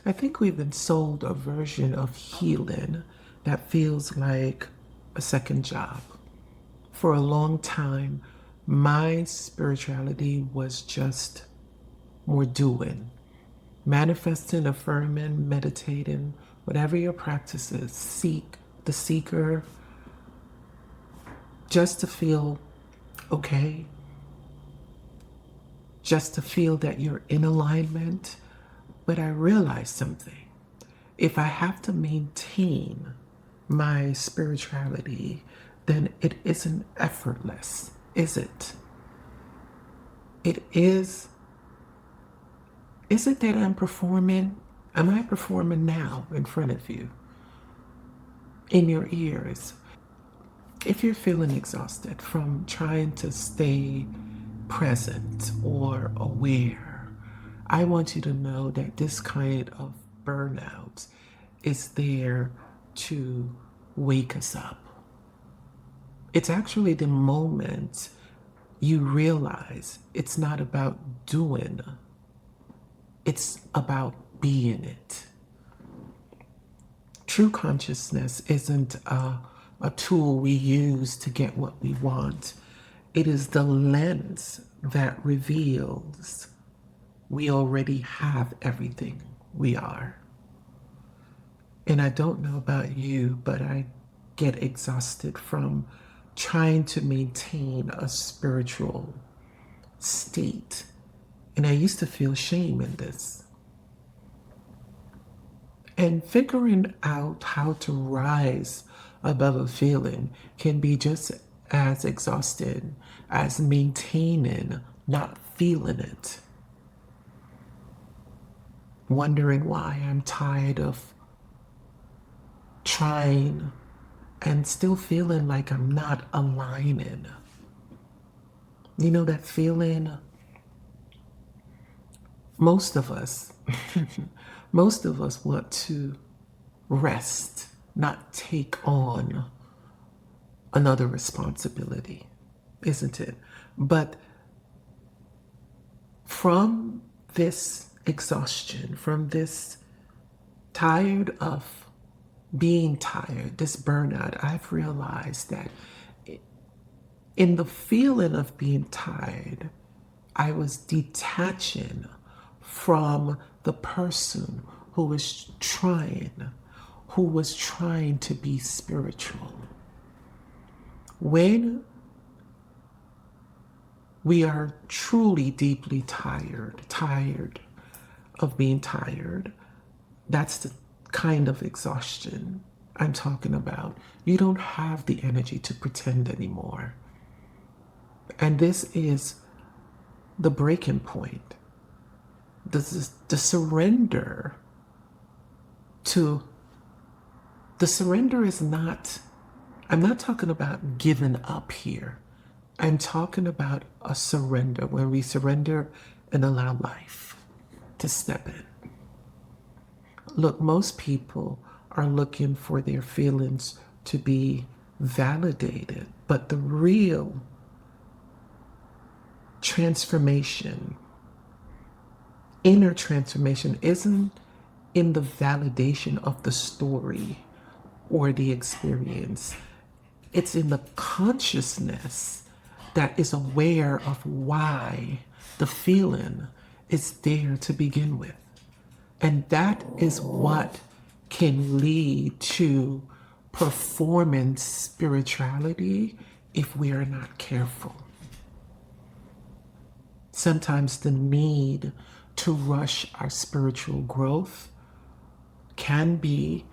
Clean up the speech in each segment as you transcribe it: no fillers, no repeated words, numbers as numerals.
I think we've been sold a version of healing that feels like a second job. For a long time, my spirituality was just more doing, manifesting, affirming, meditating, whatever your practice is, seek the seeker, just to feel okay, just to feel that you're in alignment. But I realized something. If I have to maintain my spirituality, then it isn't effortless, is it? It is. Is it that I'm performing? Am I performing now in front of you, in your ears? If you're feeling exhausted from trying to stay present or aware, I want you to know that this kind of burnout is there to wake us up. It's actually the moment you realize it's not about doing, it's about being it. True consciousness isn't a tool we use to get what we want. It is the lens that reveals we already have everything we are. And I don't know about you, but I get exhausted from trying to maintain a spiritual state. And I used to feel shame in this. And figuring out how to rise above a feeling can be just as exhausted as maintaining not feeling it. Wondering why I'm tired of trying and still feeling like I'm not aligning. You know that feeling? Most of us, most of us want to rest, not take on another responsibility, isn't it? But from this exhaustion, from this tired of being tired, this burnout, I've realized that in the feeling of being tired, I was detaching from the person who was trying to be spiritual. When we are truly deeply tired of being tired, that's the kind of exhaustion I'm talking about. You don't have the energy to pretend anymore. And this is the breaking point. The surrender to, the surrender is not, I'm not talking about giving up here. I'm talking about a surrender, where we surrender and allow life to step in. Look, most people are looking for their feelings to be validated, but the real transformation, inner transformation, isn't in the validation of the story or the experience. It's in the consciousness that is aware of why the feeling is there to begin with. And that is what can lead to performance spirituality if we are not careful. Sometimes the need to rush our spiritual growth can be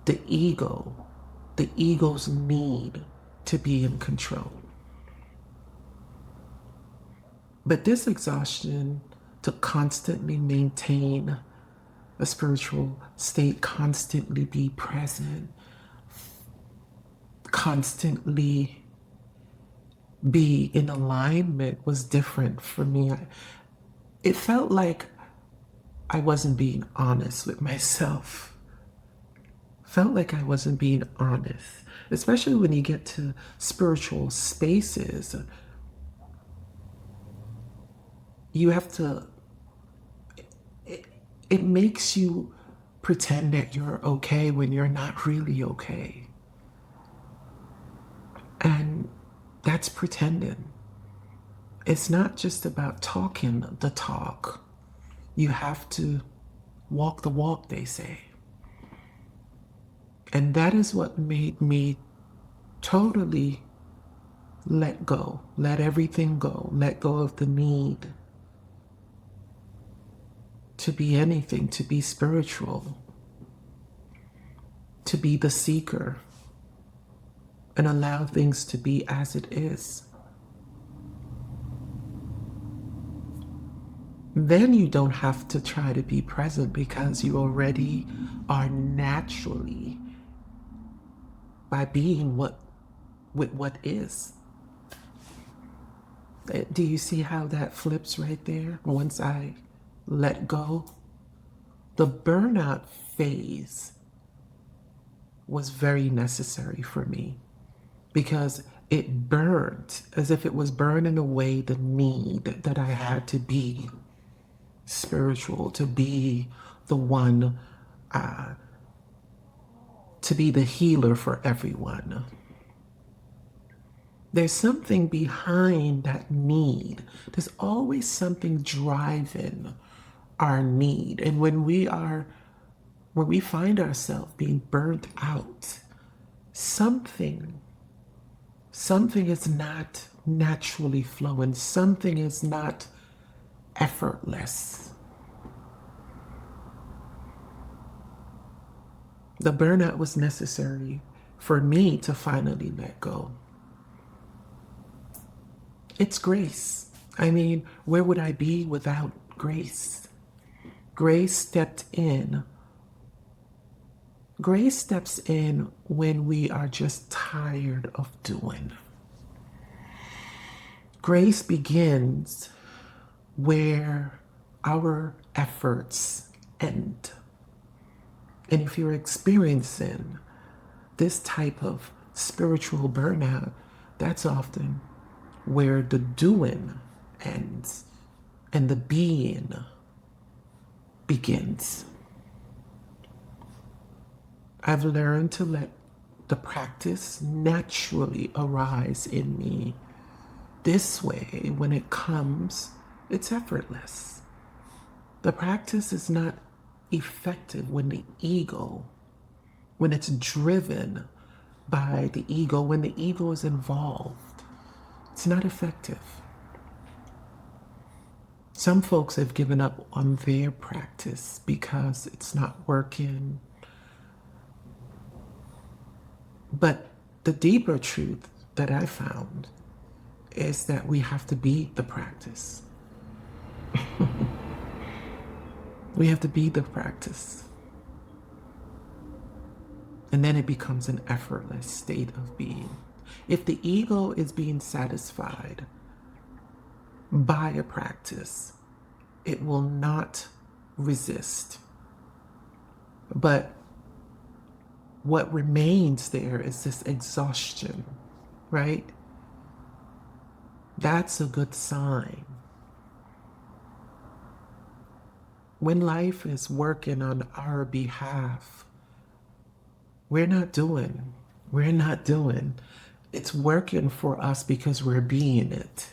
the ego's need to be in control. But this exhaustion to constantly maintain a spiritual state, constantly be present, constantly be in alignment was different for me. It felt like I wasn't being honest with myself. Felt like I wasn't being honest, especially when you get to spiritual spaces. You have to, it makes you pretend that you're okay when you're not really okay. And that's pretending. It's not just about talking the talk. You have to walk the walk, they say. And that is what made me totally let go, let everything go, let go of the need to be anything, to be spiritual, to be the seeker, and allow things to be as it is. Then you don't have to try to be present because you already are naturally by being with what is. Do you see how that flips right there? Once I let go, the burnout phase was very necessary for me because it burned as if it was burning away the need that I had to be spiritual, to be the one, to be the healer for everyone. There's something behind that need. There's always something driving our need. And when we find ourselves being burnt out, something is not naturally flowing. Something is not effortless. The burnout was necessary for me to finally let go. It's grace. I mean, where would I be without grace? Grace stepped in. Grace steps in when we are just tired of doing. Grace begins where our efforts end. And if you're experiencing this type of spiritual burnout, that's often where the doing ends and the being begins. I've learned to let the practice naturally arise in me. This way, when it comes, it's effortless. The practice is not effective when when it's driven by the ego, when the ego is involved. It's not effective. Some folks have given up on their practice because it's not working. But the deeper truth that I found is that we have to be the practice. We have to be the practice. And then it becomes an effortless state of being. If the ego is being satisfied by a practice, it will not resist. But what remains there is this exhaustion, right? That's a good sign. When life is working on our behalf, we're not doing. It's working for us because we're being it.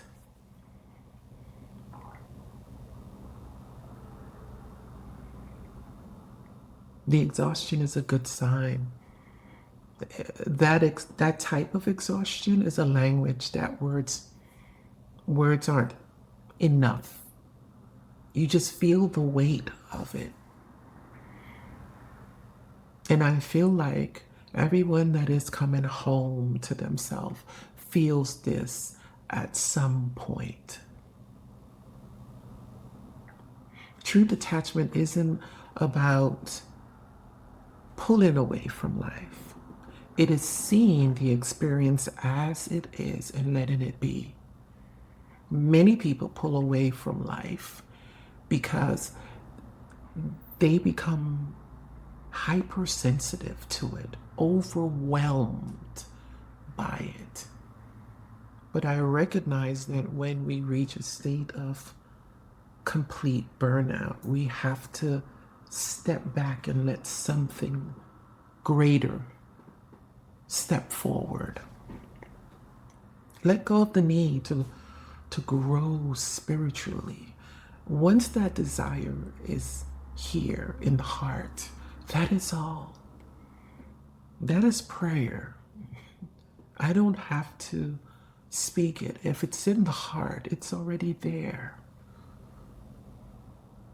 The exhaustion is a good sign. That type of exhaustion is a language that words aren't enough. You just feel the weight of it. And I feel like everyone that is coming home to themselves feels this at some point. True detachment isn't about pulling away from life. It is seeing the experience as it is and letting it be. Many people pull away from life because they become hypersensitive to it, overwhelmed by it. But I recognize that when we reach a state of complete burnout, we have to step back and let something greater step forward. Let go of the need to grow spiritually. Once that desire is here in the heart, that is all. That is prayer. I don't have to speak it. If it's in the heart, it's already there.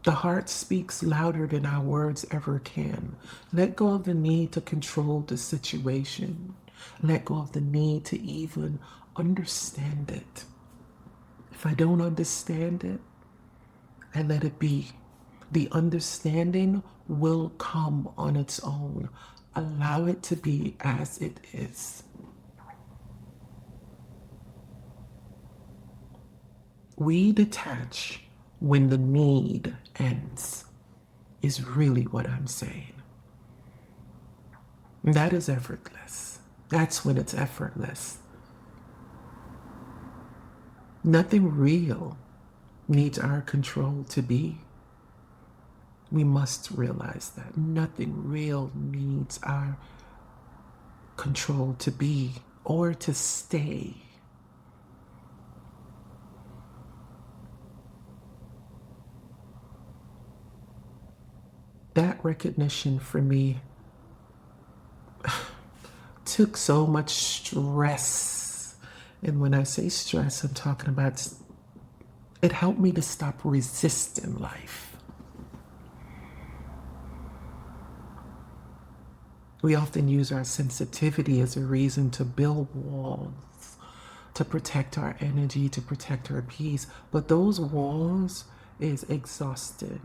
The heart speaks louder than our words ever can. Let go of the need to control the situation. Let go of the need to even understand it. If I don't understand it, I let it be. The understanding will come on its own. Allow it to be as it is. We detach when the need ends, is really what I'm saying. That is effortless. That's when it's effortless. Nothing real needs our control to be. We must realize that nothing real needs our control to be or to stay. That recognition for me took so much stress. And when I say stress, I'm talking about it helped me to stop resisting life. We often use our sensitivity as a reason to build walls, to protect our energy, to protect our peace. But those walls is exhausting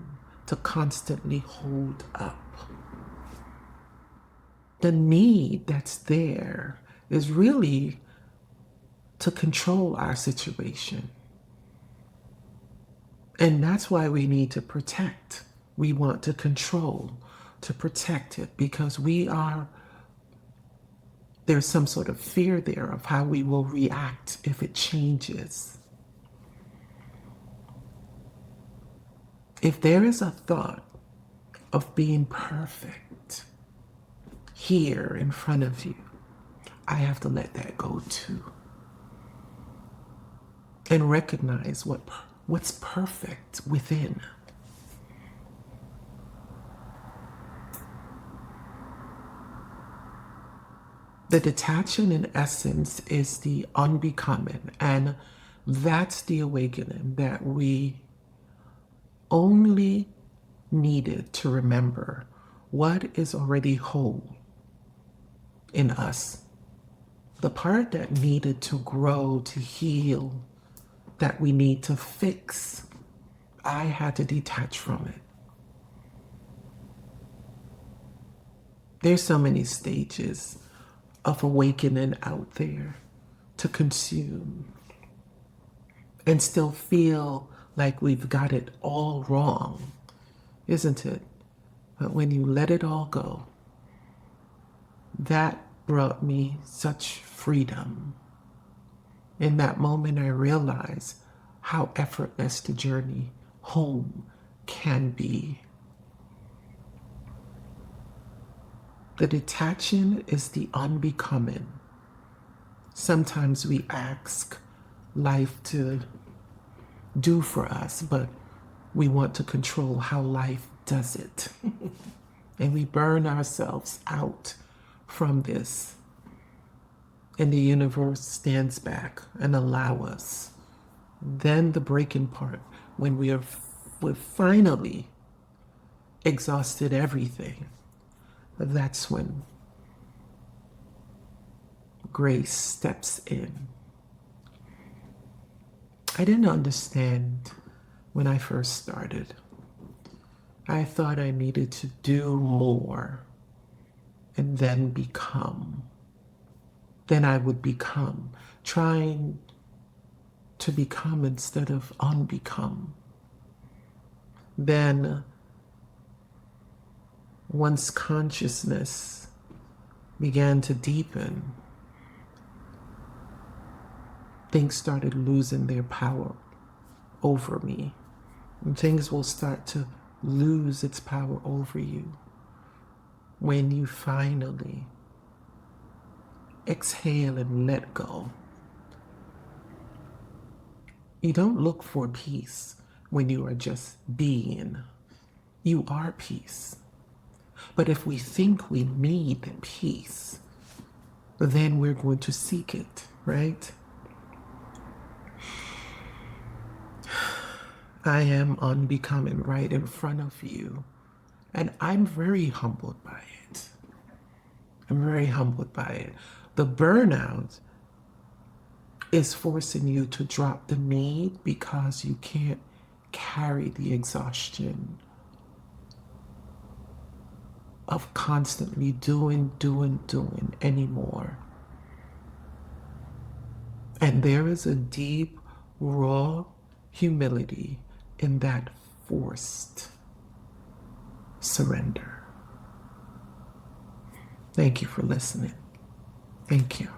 to constantly hold up. The need that's there is really to control our situation. And that's why we need to protect. We want to control, to protect it, because there's some sort of fear there of how we will react if it changes. If there is a thought of being perfect here in front of you, I have to let that go too. And recognize what's perfect within. The detachment in essence is the unbecoming, and that's the awakening that we only needed to remember what is already whole in us. The part that needed to grow, to heal, that we need to fix, I had to detach from it. There's so many stages of awakening out there to consume and still feel like we've got it all wrong, isn't it? But when you let it all go, that brought me such freedom. In that moment, I realized how effortless the journey home can be. The detaching is the unbecoming. Sometimes we ask life to do for us, but we want to control how life does it. And we burn ourselves out from this. And the universe stands back and allow us. Then the breaking part, when we've finally exhausted everything, that's when grace steps in. I didn't understand when I first started. I thought I needed to do more and then become. Then I would become, trying to become instead of unbecome. Then, once consciousness began to deepen, things started losing their power over me. And things will start to lose its power over you when you finally exhale and let go. You don't look for peace when you are just being. You are peace. But if we think we need peace, then we're going to seek it, right? I am unbecoming right in front of you, and I'm very humbled by it. I'm very humbled by it. The burnout is forcing you to drop the need because you can't carry the exhaustion of constantly doing anymore. And there is a deep, raw humility in that forced surrender. Thank you for listening. Thank you.